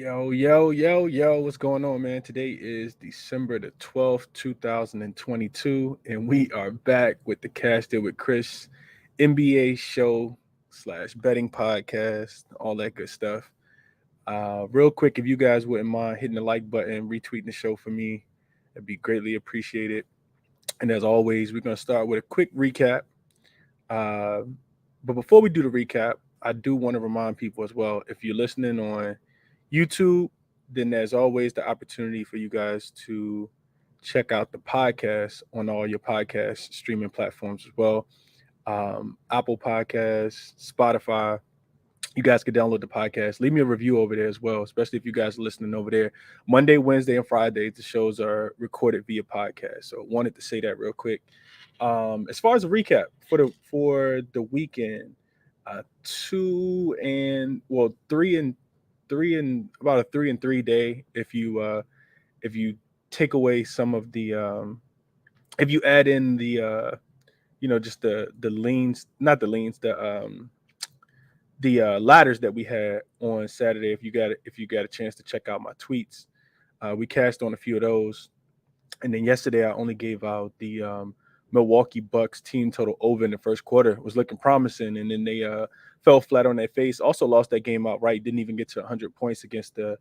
Yo, what's going on, man? Today is December the 12th, 2022, and we are back with the Cash Deal with Chris NBA show slash betting podcast, all that good stuff. Real quick, if you guys wouldn't mind hitting the like button, retweeting the show for me, it'd be greatly appreciated. And as always, we're going to start with a quick recap. Uh, but before we do the recap, I do want to remind people as well, if you're listening on YouTube, then there's always the opportunity for you guys to check out the podcast on all your podcast streaming platforms as well. Apple Podcasts, Spotify. You guys can download the podcast. Leave me a review over there as well, especially if you guys are listening over there. Monday, Wednesday, and Friday, the shows are recorded via podcast. So wanted to say that real quick. As far as a recap for the weekend, 3 and about a 3 and 3 day. If you take away some of the if you add in the just the leans, not the leans, the ladders that we had on Saturday. If you got a chance to check out my tweets, we cashed on a few of those. And then yesterday, I only gave out the Milwaukee Bucks team total over in the first quarter. It was looking promising, and then they fell flat on their face. Also lost that game outright. Didn't even get to 100 points against the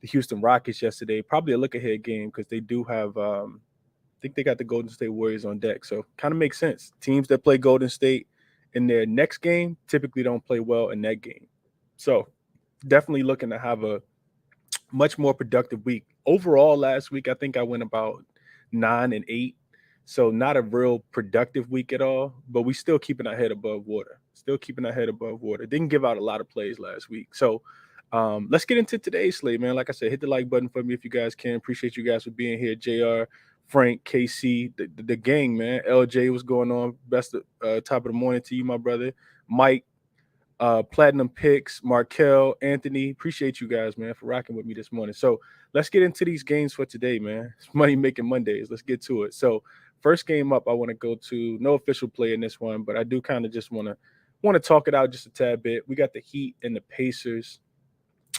Houston Rockets yesterday. Probably a look ahead game because they do have. I think they got the Golden State Warriors on deck, so kind of makes sense. Teams that play Golden State in their next game typically don't play well in that game. So definitely looking to have a much more productive week. Overall, last week, I think I went about 9-8. So not a real productive week at all, but we still keeping our head above water. Still keeping our head above water. Didn't give out a lot of plays last week. So let's get into today's slate, man. Like I said, hit the like button for me if you guys can. Appreciate you guys for being here. JR, Frank, KC, the gang, man. LJ, what's going on? Best top of the morning to you, my brother. Mike, Platinum Picks, Markel, Anthony. Appreciate you guys, man, for rocking with me this morning. So let's get into these games for today, man. It's Money Making Mondays. Let's get to it. So first game up, I want to go to no official play in this one, but I do kind of just want to talk it out just a tad bit. We got the Heat and the Pacers,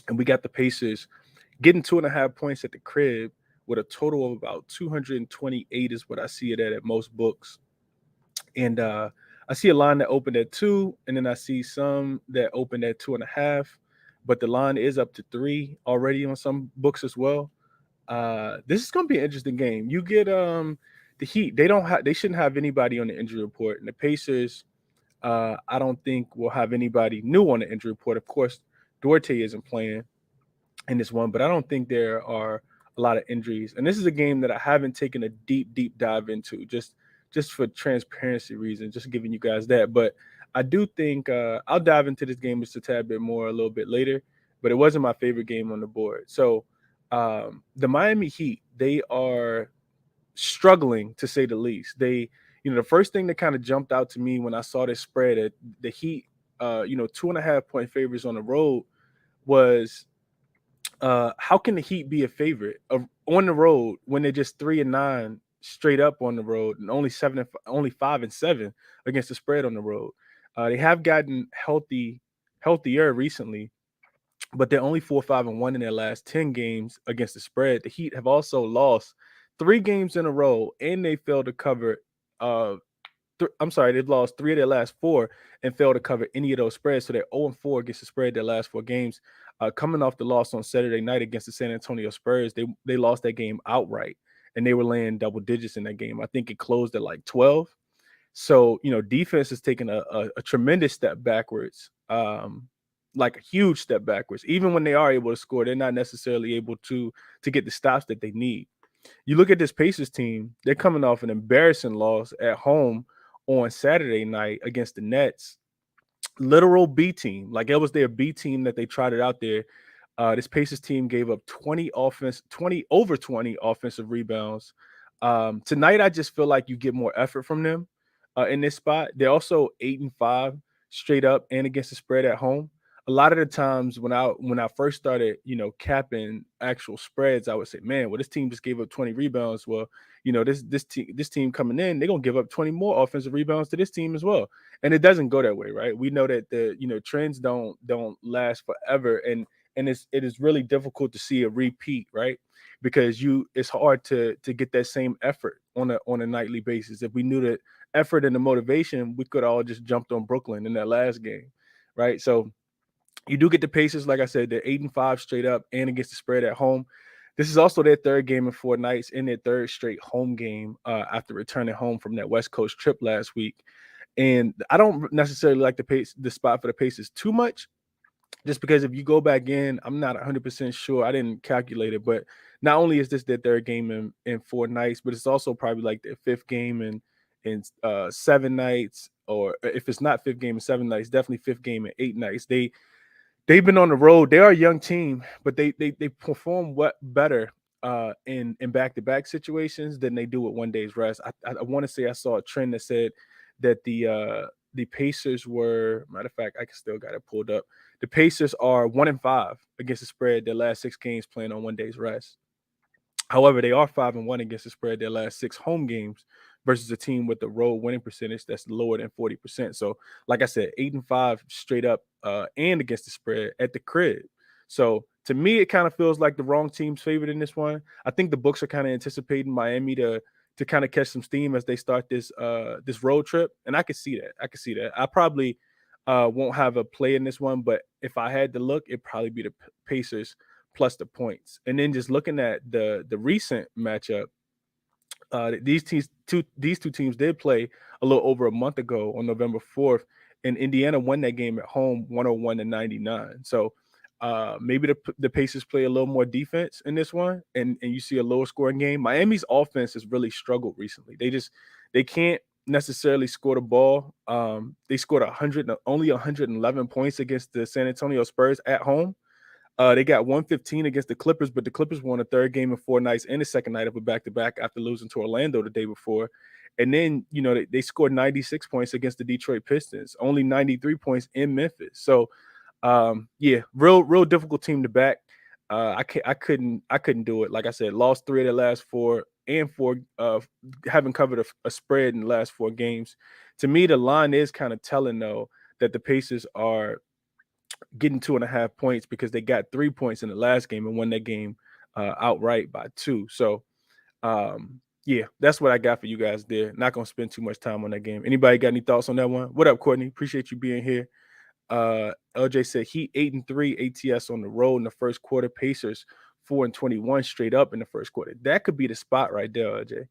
and we got the Pacers getting 2.5 points at the crib with a total of about 228 is what I see it at most books. And I see a line that opened at 2, and then I see some that opened at 2.5, but the line is up to 3 already on some books as well. This is going to be an interesting game. You get the Heat. They shouldn't have anybody on the injury report, and the Pacers. I don't think will have anybody new on the injury report. Of course, Duarte isn't playing in this one, but I don't think there are a lot of injuries. And this is a game that I haven't taken a deep dive into, just for transparency reasons, just giving you guys that. But I do think I'll dive into this game just a tad bit more a little bit later. But it wasn't my favorite game on the board. So the Miami Heat, they are struggling to say the least. The first thing that kind of jumped out to me when I saw this spread at the Heat, 2.5 point favorites on the road was how can the Heat be a favorite on the road when they're just 3-9 straight up on the road and only 5-7 against the spread on the road? They have gotten healthier recently, but they're only 4-5-1 in their last 10 games against the spread. The Heat have also lost 3 games in a row, and they failed to cover. They've lost 3 of their last 4 and failed to cover any of those spreads. So they're 0-4 against the spread their last 4 games. Coming off the loss on Saturday night against the San Antonio Spurs, they lost that game outright, and they were laying double digits in that game. I think it closed at like 12. So defense has taken a tremendous step backwards, like a huge step backwards. Even when they are able to score, they're not necessarily able to get the stops that they need. You look at this Pacers team; they're coming off an embarrassing loss at home on Saturday night against the Nets. Literal B team. Like it was their B team that they trotted out there. This Pacers team gave up 20 over 20 offensive rebounds. Tonight, I just feel like you get more effort from them in this spot. They're also 8-5 straight up and against the spread at home. A lot of the times when I first started, capping actual spreads, I would say, man, well, this team just gave up 20 rebounds. Well, this team coming in, they're gonna give up 20 more offensive rebounds to this team as well. And it doesn't go that way, right? We know that the trends don't last forever. And and it is really difficult to see a repeat, right? Because it's hard to get that same effort on a nightly basis. If we knew the effort and the motivation, we could all just jumped on Brooklyn in that last game, right? So you do get the Pacers, like I said, they're 8-5 straight up and against the spread at home. This is also their third game in 4 nights and their third straight home game after returning home from that West Coast trip last week. And I don't necessarily like the spot for the Pacers too much, just because if you go back in, I'm not 100% sure. I didn't calculate it, but not only is this their third game in 4 nights, but it's also probably like their fifth game in 7 nights, or if it's not fifth game in 7 nights, definitely fifth game in 8 nights. They've been on the road. They are a young team, but they perform better in back-to-back situations than they do with one day's rest. I want to say I saw a trend that said that the Pacers were, matter of fact, I still got it pulled up. The Pacers are 1-5 against the spread their last 6 games playing on one day's rest. However, they are 5-1 against the spread their last 6 home games versus a team with the road winning percentage that's lower than 40%. So, like I said, 8-5 straight up and against the spread at the crib. So to me, it kind of feels like the wrong team's favored in this one. I think the books are kind of anticipating Miami to kind of catch some steam as they start this road trip, and I could see that. I could see that. I probably won't have a play in this one, but if I had to look, it'd probably be the Pacers plus the points. And then just looking at the recent matchup, these two teams did play a little over a month ago on November 4th, and Indiana won that game at home 101-99. So maybe the Pacers play a little more defense in this one, and you see a lower scoring game. Miami's offense has really struggled recently. They can't necessarily score the ball. They scored only 111 points against the San Antonio Spurs at home. They got 115 against the Clippers, but the Clippers won a third game in 4 nights and the second night of a back-to-back after losing to Orlando the day before. And then, they scored 96 points against the Detroit Pistons, only 93 points in Memphis. So, yeah, real difficult team to back. I couldn't do it. Like I said, lost 3 of the last 4 and 4, haven't covered a spread in the last 4 games. To me, the line is kind of telling, though, that the Pacers are getting 2.5 points because they got 3 points in the last game and won that game outright by 2. So, yeah, that's what I got for you guys there. Not going to spend too much time on that game. Anybody got any thoughts on that one? What up, Courtney? Appreciate you being here. LJ said Heat 8-3 ATS on the road in the first quarter. Pacers 4-21 straight up in the first quarter. That could be the spot right there, LJ.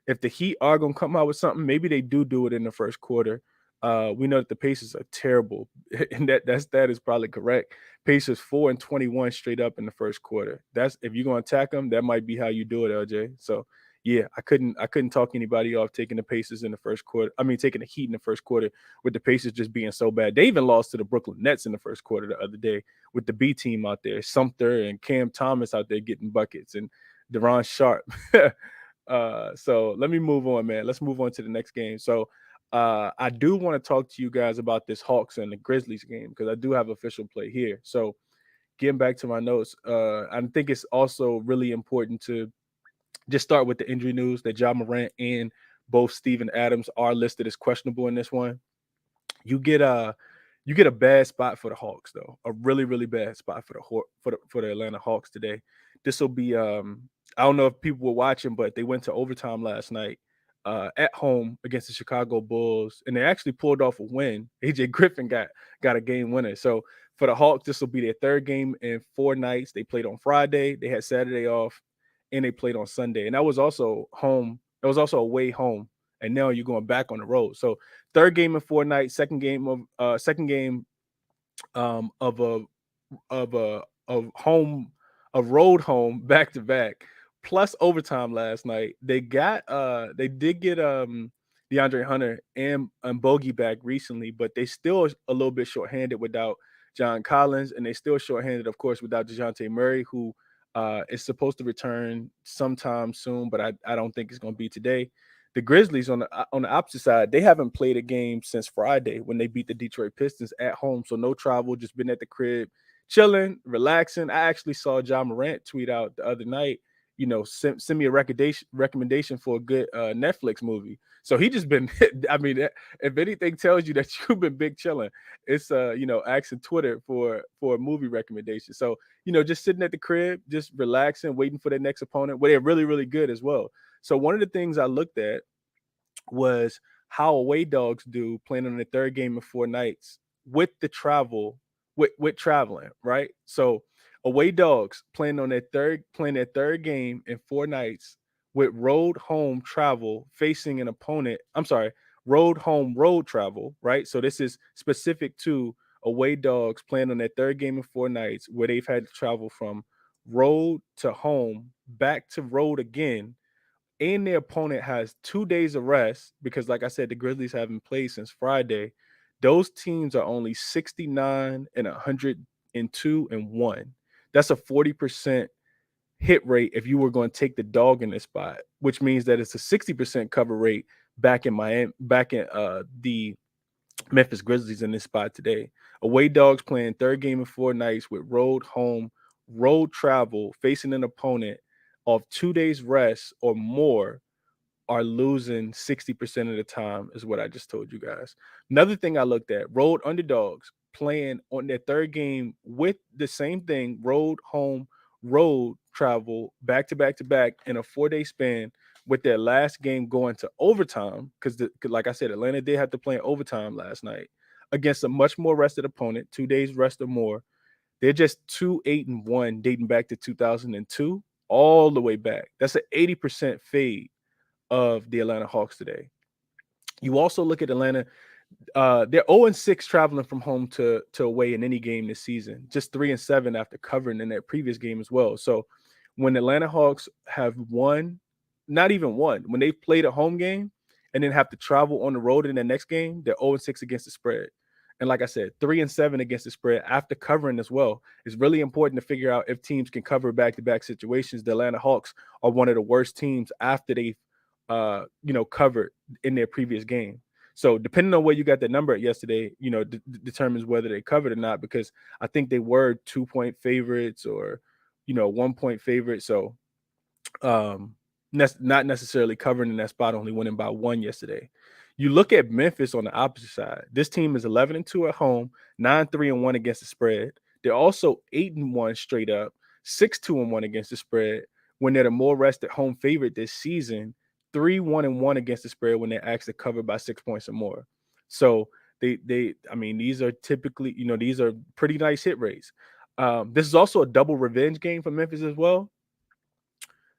If the Heat are going to come out with something, maybe they do it in the first quarter. We know that the Pacers are terrible, and that is probably correct. Pacers 4-21 straight up in the first quarter. That's if you're going to attack them, that might be how you do it, LJ. So yeah, I couldn't talk anybody off taking the Pacers in the first quarter. I mean, taking the Heat in the first quarter with the Pacers just being so bad. They even lost to the Brooklyn Nets in the first quarter the other day with the B team out there, Sumter and Cam Thomas out there getting buckets and Deron Sharp. So let me move on, man. Let's move on to the next game. So I do want to talk to you guys about this Hawks and the Grizzlies game because I do have official play here. So getting back to my notes, I think it's also really important to just start with the injury news that Ja Morant and both Steven Adams are listed as questionable in this one. You get a bad spot for the Hawks though, a really bad spot for the Atlanta Hawks today. This will be I don't know if people were watching, but they went to overtime last night at home against the Chicago Bulls, and they actually pulled off a win. AJ Griffin got a game winner. So for the Hawks, this will be their third game in 4 nights. They played on Friday, they had Saturday off, and they played on Sunday. And that was also home. It was also away home. And now you're going back on the road. So third game in 4 nights, second game of a road home back to back, plus overtime last night. They did get DeAndre Hunter and Bogey back recently, but they still a little bit shorthanded without John Collins, and they still shorthanded, of course, without DeJounte Murray, who is supposed to return sometime soon, but I don't think it's going to be today. The Grizzlies on the opposite side, they haven't played a game since Friday when they beat the Detroit Pistons at home. So no travel, just been at the crib, chilling, relaxing. I actually saw Ja Morant tweet out the other night, send me a recommendation for a good Netflix movie. So he just been, I mean, if anything tells you that you've been big chilling, it's asking Twitter for a movie recommendation. So, just sitting at the crib, just relaxing, waiting for their next opponent, where they're really, really good as well. So one of the things I looked at was how away dogs do playing on the third game in 4 nights with the travel, with traveling, right? So away dogs playing their third game in 4 nights with road home travel facing an opponent. I'm sorry, road home road travel, right? So this is specific to away dogs playing on their third game in 4 nights where they've had to travel from road to home, back to road again, and their opponent has 2 days of rest because, like I said, the Grizzlies haven't played since Friday. Those teams are only 69 and 102 and 1. That's a 40% hit rate if you were going to take the dog in this spot, which means that it's a 60% cover rate back in Miami, back in the Memphis Grizzlies in this spot today. Away dogs playing third game in 4 nights with road home, road travel, facing an opponent of 2 days rest or more are losing 60% of the time, is what I just told you guys. Another thing I looked at, road underdogs playing on their third game with the same thing, road, home, road travel, back to back to back in a 4-day span, with their last game going to overtime. Because, like I said, Atlanta did have to play in overtime last night against a much more rested opponent, 2 days rest or more. They're just 2-8-1 dating back to 2002, all the way back. That's an 80% fade of the Atlanta Hawks today. You also look at Atlanta, they're 0-6 traveling from home to away in any game this season, just 3-7 after covering in that previous game as well. So when the Atlanta Hawks have won, not even won, when they've played a home game and then have to travel on the road in the next game, they're 0-6 against the spread. And like I said, 3-7 against the spread after covering as well. It's really important to figure out if teams can cover back-to-back situations. The Atlanta Hawks are one of the worst teams after they've covered in their previous game. So depending on where you got that number at yesterday, determines whether they covered or not, because I think they were 2-point favorites or, 1-point favorites. So not necessarily covering in that spot, only winning by 1 yesterday. You look at Memphis on the opposite side. This team is 11-2 at home, 9-3-1 against the spread. They're also 8-1 straight up, 6-2-1 against the spread when they're the more rested home favorite this season, 3-1-1 against the spread when they're actually covered by 6 points or more. So these are typically, these are pretty nice hit rates. This is also a double revenge game for Memphis as well.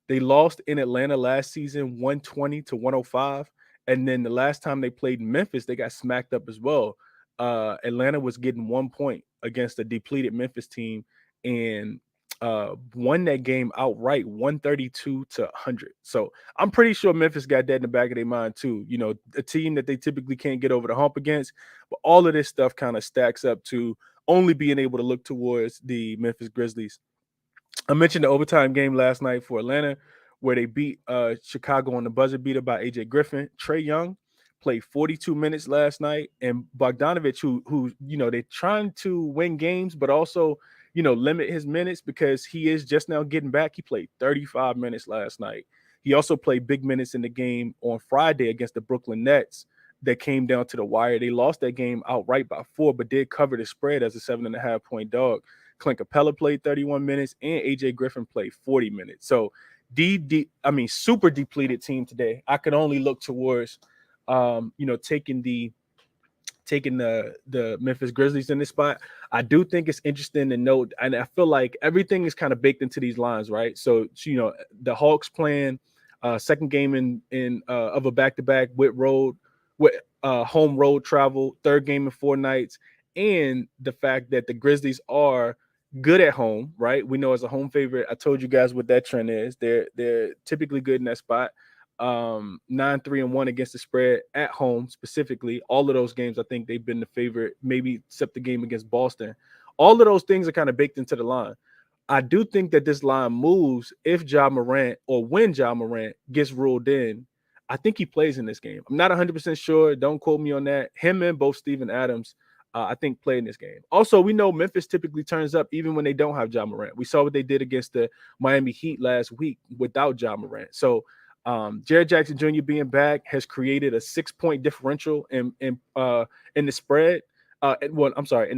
They lost in Atlanta last season 120-105. And then the last time they played Memphis, they got smacked up as well. Atlanta was getting 1 point against a depleted Memphis team and won that game outright 132-100. So I'm pretty sure Memphis got that in the back of their mind too. A team that they typically can't get over the hump against. But all of this stuff kind of stacks up to only being able to look towards the Memphis Grizzlies. I mentioned the overtime game last night for Atlanta, where they beat Chicago on the buzzer beater by AJ Griffin. Trae Young played 42 minutes last night, and Bogdanovich, who they're trying to win games, but also limit his minutes because he is just now getting back. He played 35 minutes last night. He also played big minutes in the game on Friday against the Brooklyn Nets that came down to the wire. They lost that game outright by 4, but did cover the spread as a 7.5-point dog. Clint Capella played 31 minutes, and AJ Griffin played 40 minutes. So, super depleted team today. I could only look towards, taking the Memphis Grizzlies in this spot. I do think it's interesting to note, and I feel like everything is kind of baked into these lines, right? So, the Hawks playing second game in of a back-to-back with home road travel, third game in 4 nights, and the fact that the Grizzlies are good at home, right? We know as a home favorite. I told you guys what that trend is. They're typically good in that spot. 9-3-1 against the spread at home specifically. All of those games, I think they've been the favorite, maybe except the game against Boston. All of those things are kind of baked into the line. I do think that this line moves if Ja Morant, or when Ja Morant gets ruled in. I think he plays in this game. I'm not 100% sure. Don't quote me on that. Him and both Steven Adams I think, play in this game. Also, we know Memphis typically turns up even when they don't have Ja Morant. We saw what they did against the Miami Heat last week without Ja Morant. So Jared Jackson Jr. being back has created a 6-point differential in the spread. In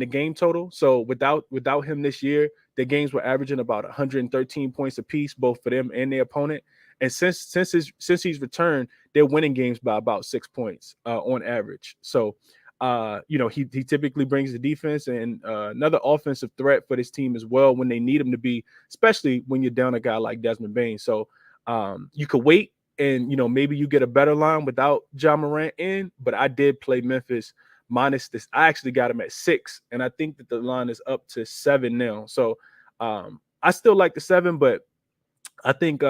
the game total. So without him this year, the games were averaging about 113 points apiece, both for them and their opponent. And since he's returned, they're winning games by about 6 points on average. So he typically brings the defense and another offensive threat for this team as well when they need him to be, especially when you're down a guy like Desmond Bane. So you could wait and maybe you get a better line without Ja Morant in, but I did play Memphis minus this. I actually got him at 6, and I think that the line is up to 7 now. So I still like the 7, but I think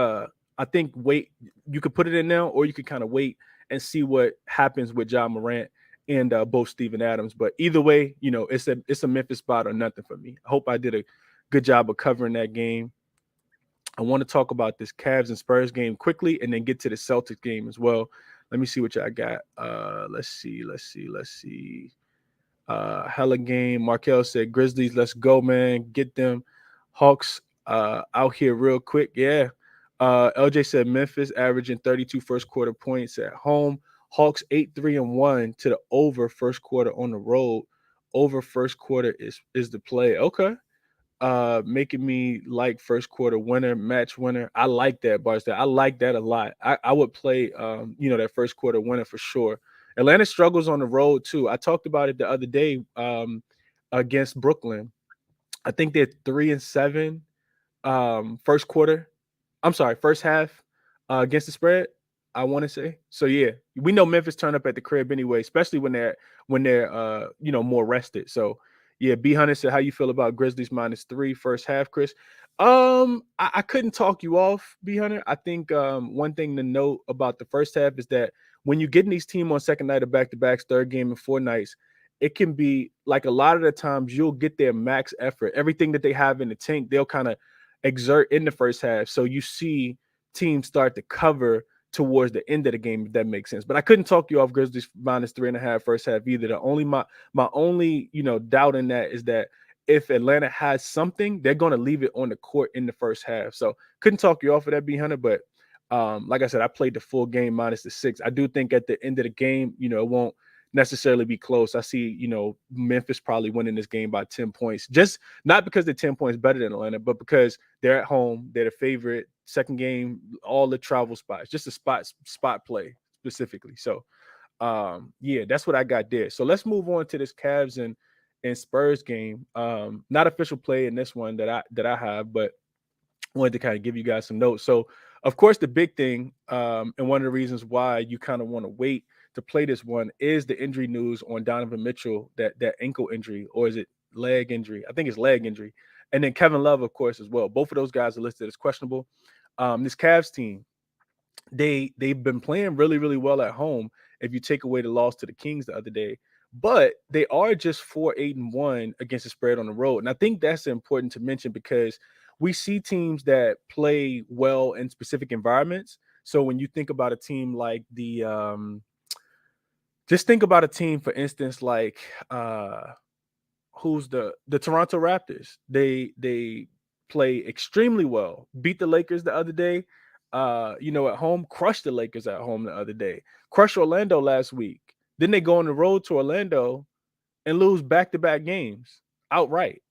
wait, you could put it in now, or you could kind of wait and see what happens with Ja Morant and both Steven Adams. But either way, it's a Memphis spot or nothing for me. I hope I did a good job of covering that game. I want to talk about this Cavs and Spurs game quickly and then get to the Celtics game as well. Let me see what y'all got. Let's see. Hella game. Markel said, Grizzlies, let's go, man. Get them. Hawks out here real quick. Yeah. LJ said Memphis averaging 32 first quarter points at home. Hawks 8-3-1 to the over first quarter on the road. Over first quarter is the play. Okay. Making me like first quarter winner, match winner. I like that, Barstow. I like that a lot. I would play that first quarter winner for sure. Atlanta struggles on the road too. I talked about it the other day against Brooklyn. I think they're 3-7 first quarter. I'm sorry, first half against the spread. I want to say so. Yeah, we know Memphis turn up at the crib anyway, especially when they're more rested. So yeah, B Hunter said, how you feel about Grizzlies -3 first half, Chris? I couldn't talk you off, B Hunter. I think one thing to note about the first half is that when you get in these team on second night of back-to-backs, third game in 4 nights, it can be like a lot of the times you'll get their max effort, everything that they have in the tank, they'll kind of exert in the first half. So you see teams start to cover towards the end of the game, if that makes sense. But I couldn't talk you off Grizzlies -3.5 first half either. The only my only doubt in that is that if Atlanta has something, they're going to leave it on the court in the first half. So couldn't talk you off of that, B Hunter. But like I said, I played the full game minus the 6. I do think at the end of the game, it won't necessarily be close. I see, Memphis probably winning this game by 10 points. Just not because they're 10 points better than Atlanta, but because they're at home, they're the favorite. Second game, all the travel spots, just a spot play specifically. So yeah, that's what I got there. So let's move on to this Cavs and Spurs game. Not official play in this one that I have, but wanted to kind of give you guys some notes. So of course the big thing, and one of the reasons why you kind of want to wait to play this one is the injury news on Donovan Mitchell, that ankle injury, or is it leg injury? I think it's leg injury. And then Kevin Love, of course, as well. Both of those guys are listed as questionable. This Cavs team, they've been playing really, really well at home if you take away the loss to the Kings the other day. But they are just 4-8-1 against the spread on the road. And I think that's important to mention because we see teams that play well in specific environments. So when you think about a team like just think about a team, for instance, like who's the Toronto Raptors. They play extremely well. Beat the Lakers the other day. At home, crushed the Lakers at home the other day. Crushed Orlando last week. Then they go on the road to Orlando and lose back-to-back games outright.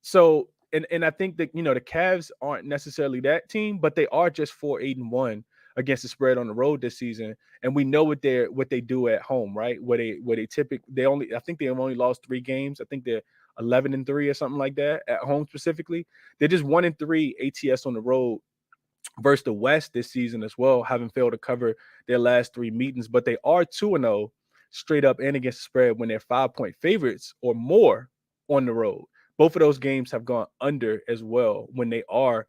So, and I think that the Cavs aren't necessarily that team, but they are just 4-8-1 against the spread on the road this season. And we know what they do at home, right? Where they typically I think they have only lost 3 games. I think they're 11-3 or something like that at home specifically. They're just 1-3 ATS on the road versus the West this season as well, having failed to cover their last 3 meetings, but they are 2-0 straight up and against the spread when they're 5-point favorites or more on the road. Both of those games have gone under as well when they are,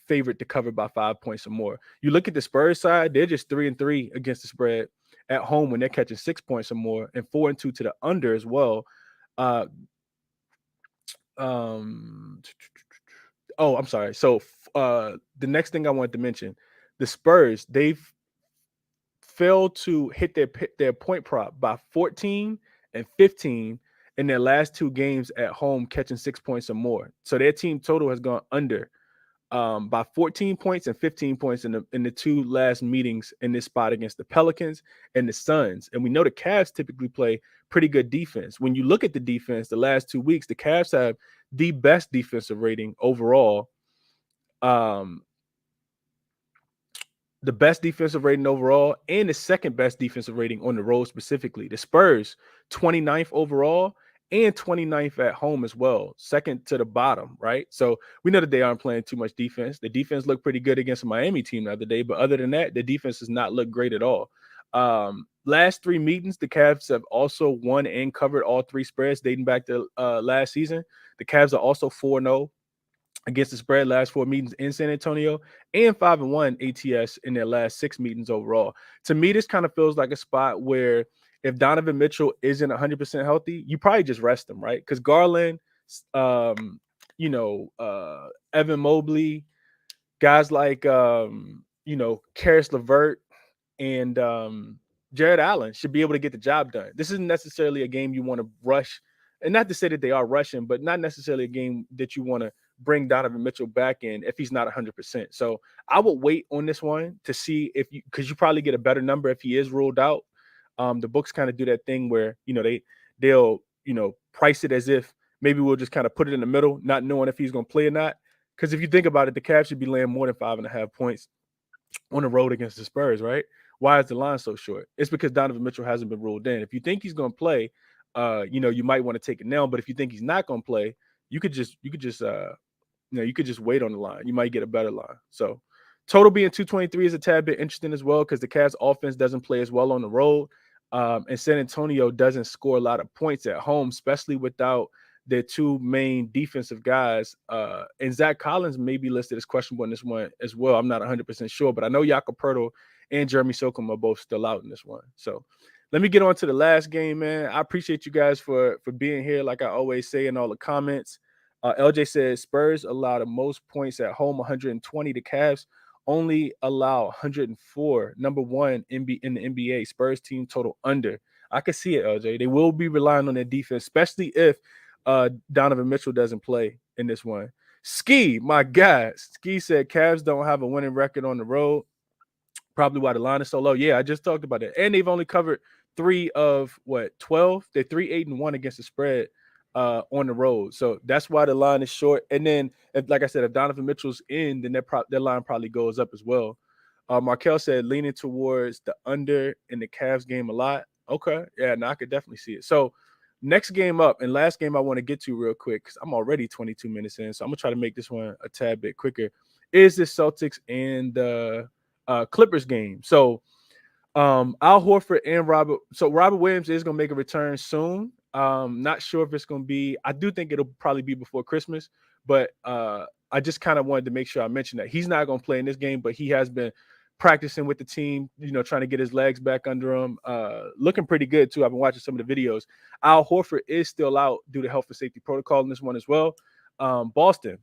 favored to cover by 5 points or more. You look at the Spurs side; they're just 3-3 against the spread at home when they're catching 6 points or more, and 4-2 to the under as well. Oh, I'm sorry. So the next thing I wanted to mention, the Spurs, they've failed to hit their point prop by 14 and 15 in their last 2 games at home, catching 6 points or more. So their team total has gone under by 14 points and 15 points in the 2 last meetings in this spot against the Pelicans and the Suns. And we know the Cavs typically play pretty good defense. When you look at the defense, the last 2 weeks, the Cavs have the best defensive rating overall. The best defensive rating overall and the second best defensive rating on the road specifically. The Spurs, 29th overall and 29th at home as well, second to the bottom, right? So we know that they aren't playing too much defense. The defense looked pretty good against a Miami team the other day, but other than that, the defense does not look great at all. Last 3 meetings, the Cavs have also won and covered all 3 spreads dating back to last season. The Cavs are also 4-0 against the spread last 4 meetings in San Antonio, and 5-1 ATS in their last 6 meetings overall. To me, this kind of feels like a spot where if Donovan Mitchell isn't 100% healthy, you probably just rest him, right? Because Garland, Evan Mobley, guys like Karis LeVert and Jared Allen should be able to get the job done. This isn't necessarily a game you want to rush, and not to say that they are rushing, but not necessarily a game that you want to bring Donovan Mitchell back in if he's not 100%. So I would wait on this one to see because you probably get a better number if he is ruled out. The books kind of do that thing where they'll price it as if maybe we'll just kind of put it in the middle, not knowing if he's going to play or not. Because if you think about it, the Cavs should be laying more than 5.5 points on the road against the Spurs, right? Why is the line so short? It's because Donovan Mitchell hasn't been ruled in. If you think he's going to play, you might want to take it now. But if you think he's not going to play, you could just wait on the line. You might get a better line. So total being 223 is a tad bit interesting as well because the Cavs offense doesn't play as well on the road. And San Antonio doesn't score a lot of points at home, especially without their 2 main defensive guys. And Zach Collins may be listed as questionable in this one as well. I'm not 100% sure, but I know Jakob Poeltl and Jeremy Socum are both still out in this one. So let me get on to the last game, man. I appreciate you guys for being here, like I always say in all the comments. LJ says Spurs allow the most points at home, 120. The Cavs only allow 104. Number 1 in the NBA. Spurs team total under. I can see it, LJ. They will be relying on their defense, especially if Donovan Mitchell doesn't play in this one. Ski, my guy. Ski said Cavs don't have a winning record on the road. Probably why the line is so low. Yeah, I just talked about it. And they've only covered 3 of 12? They're 3-8-1 against the spread on the road. So that's why the line is short. And then, like I said, if Donovan Mitchell's in, then their line probably goes up as well. Markel said leaning towards the under in the Cavs game a lot. Okay. Yeah, no, I could definitely see it. So next game up and last game I want to get to real quick because I'm already 22 minutes in. So I'm going to try to make this one a tad bit quicker. Is the Celtics and the Clippers game. So Al Horford and Robert Williams is going to make a return soon. Not sure if it's going to be, I do think it'll probably be before Christmas, but I just kind of wanted to make sure I mentioned that he's not going to play in this game, but he has been practicing with the team, trying to get his legs back under him, looking pretty good too. I've been watching some of the videos. Al Horford is still out due to health and safety protocol in this one as well. Boston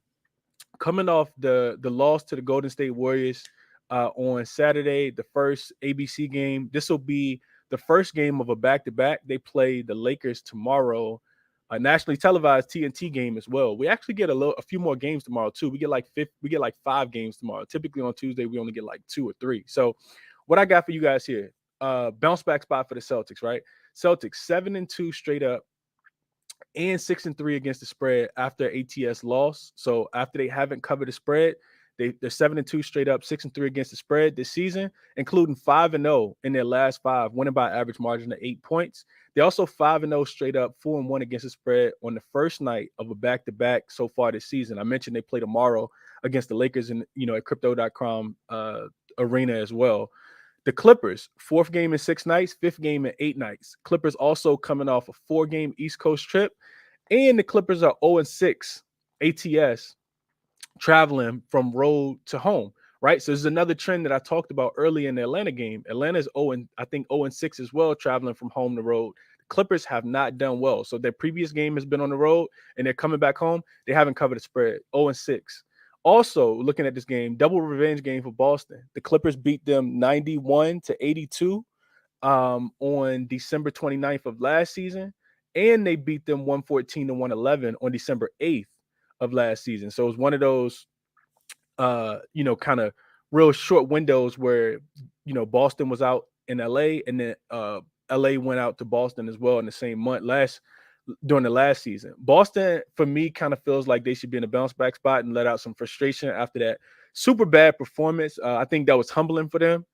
coming off the loss to the Golden State Warriors on Saturday, the first ABC game. This will be the first game of a back-to-back. They play the Lakers tomorrow, a nationally televised TNT game as well. We actually get a few more games tomorrow too. We get like 5 games tomorrow. Typically on Tuesday we only get like 2 or 3. So what I got for you guys here, bounce back spot for the Celtics, right? Celtics 7-2 straight up and 6-3 against the spread after ATS loss. So after they haven't covered the spread, they're 7-2 straight up, 6-3 against the spread this season, including 5-0 in their last 5, winning by average margin of 8 points. They're also 5-0 straight up, 4-1 against the spread on the first night of a back-to-back so far this season. I mentioned they play tomorrow against the Lakers in at Crypto.com arena as well. The Clippers, 4th game in 6 nights, 5th game in 8 nights. Clippers also coming off a 4-game East Coast trip, and the Clippers are 0-6 ATS traveling from road to home, right? So this is another trend that I talked about early in the Atlanta game. Atlanta's 0-6 as well, traveling from home to road. The Clippers have not done well. So their previous game has been on the road, and they're coming back home. They haven't covered the spread, 0-6. Also, looking at this game, double revenge game for Boston. The Clippers beat them 91-82 on December 29th of last season. and they beat them 114-111 on December 8th of last season. So it was one of those, kind of real short windows where, Boston was out in LA, and then LA went out to Boston as well in the same month during the last season. Boston, for me, kind of feels like they should be in a bounce back spot and let out some frustration after that super bad performance. I think that was humbling for them,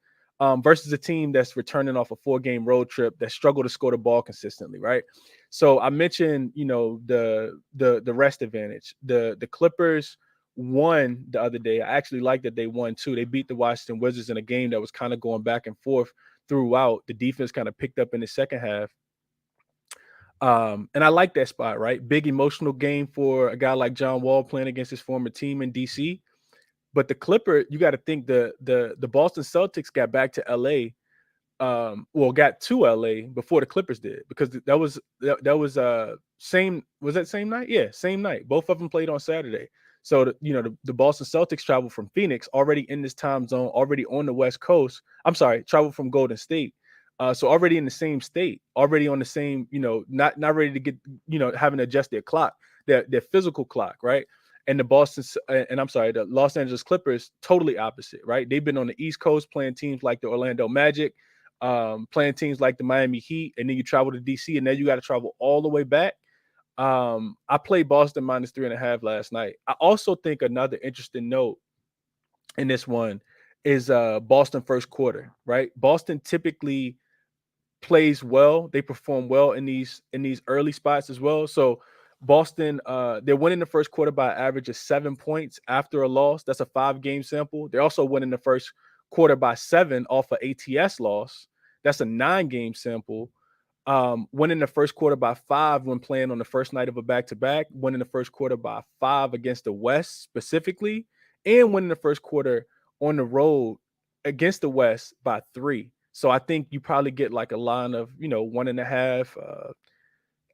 versus a team that's returning off a 4-game road trip that struggled to score the ball consistently, right? So I mentioned, the rest advantage. The Clippers won the other day. I actually like that they won too. They beat the Washington Wizards in a game that was kind of going back and forth throughout. The defense kind of picked up in the second half. And I like that spot, right? Big emotional game for a guy like John Wall playing against his former team in DC. But the Clipper, you got to think the Boston Celtics got back to LA, got to LA before the Clippers did, because that was same was that same night? Yeah, same night. Both of them played on Saturday. So the Boston Celtics traveled from Phoenix, already in this time zone, already on the West Coast. I'm sorry, traveled from Golden State. So already in the same state, already on the same, not ready to get, having to adjust their clock, their physical clock, right? And the Los Angeles Clippers, totally opposite, right? They've been on the East Coast playing teams like the Orlando Magic, playing teams like the Miami Heat, and then you travel to DC, and then you got to travel all the way back. I played Boston -3.5 last night. I also think another interesting note in this one is Boston first quarter, right? Boston typically plays well. They perform well in these early spots as well. So Boston, they're winning the first quarter by an average of 7 points after a loss. That's a 5-game sample. They're also winning the first quarter by 7 off an ATS loss. That's a 9-game sample. Winning the first quarter by 5 when playing on the first night of a back-to-back, winning the first quarter by 5 against the West specifically, and winning the first quarter on the road against the West by 3. So I think you probably get like a line of, 1.5.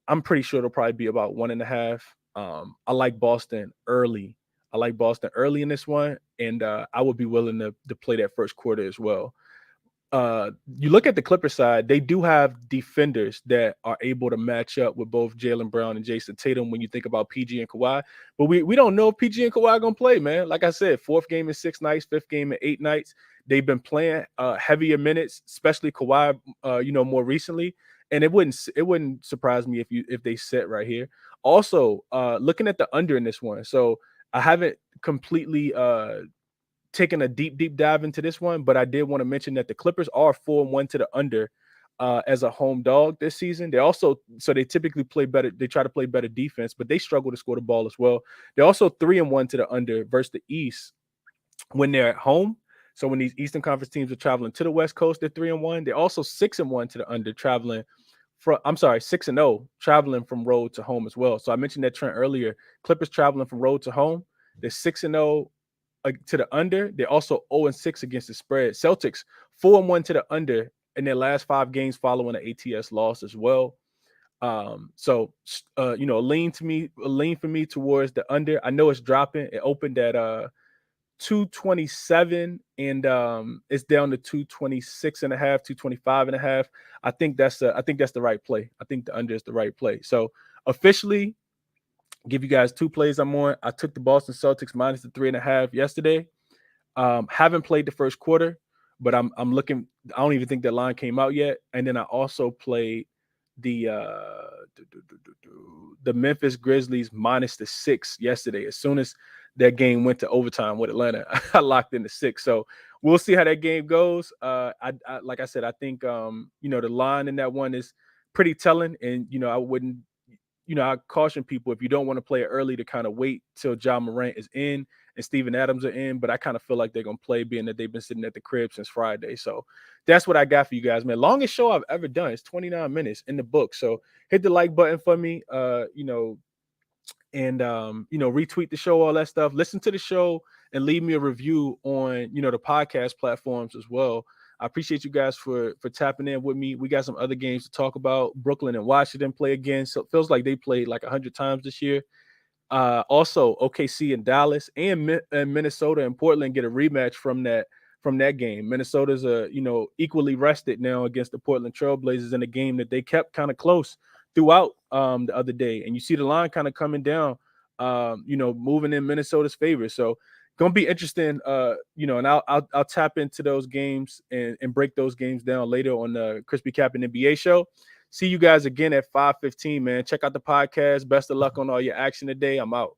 I'm pretty sure it'll probably be about 1.5. I like Boston early. I like Boston early in this one, and I would be willing to play that first quarter as well. You look at the Clippers side, they do have defenders that are able to match up with both Jaylen Brown and Jason Tatum when you think about PG and Kawhi. But we don't know if PG and Kawhi are going to play, man. Like I said, 4th game in 6 nights, 5th game in 8 nights. They've been playing heavier minutes, especially Kawhi, more recently. And it wouldn't surprise me if they sit right here. Also, looking at the under in this one. So I haven't completely taking a deep dive into this one, but I did want to mention that the Clippers are 4-1 to the under as a home dog this season. They typically play better. They try to play better defense, but they struggle to score the ball as well. They're also 3-1 to the under versus the East when they're at home. So when these Eastern Conference teams are traveling to the West Coast, they're 3-1. They're also 6-1 to the under traveling from. I'm sorry, 6-0 traveling from road to home as well. So I mentioned that trend earlier. Clippers traveling from road to home. They're 6-0 to the under. They're also 0-6 against the spread. Celtics 4-1 to the under in their last 5 games following an ATS loss as well. A lean for me towards the under. I know it's dropping. It opened at 227 and it's down to 226.5, 225.5. I think that's the right play. I think the under is the right play. So officially, give you guys 2 plays I'm on. I took the Boston Celtics minus the 3.5 yesterday. Haven't played the first quarter, but I'm looking. I don't even think that line came out yet. And then I also played the Memphis Grizzlies minus the 6 yesterday. As soon as that game went to overtime with Atlanta, I locked in the 6. So we'll see how that game goes. Like I said, I think the line in that one is pretty telling, and I wouldn't. I caution people, if you don't want to play it early, to kind of wait till John Morant is in and Steven Adams are in. But I kind of feel like they're going to play, being that they've been sitting at the crib since Friday. So that's what I got for you guys, man. Longest show I've ever done. It's 29 minutes in the book. So hit the like button for me, and retweet the show, all that stuff. Listen to the show and leave me a review on, the podcast platforms as well. I appreciate you guys for tapping in with me. We got some other games to talk about. Brooklyn and Washington play again. So it feels like they played like 100 times this year. Also, OKC and Dallas and Minnesota and Portland get a rematch from that game. Minnesota's equally rested now against the Portland Trailblazers in a game that they kept kind of close throughout the other day, and you see the line kind of coming down, moving in Minnesota's favor. So gonna be interesting, and I'll tap into those games and break those games down later on the Crispy Cap and NBA show. See you guys again at 5:15, man. Check out the podcast. Best of luck on all your action today. I'm out.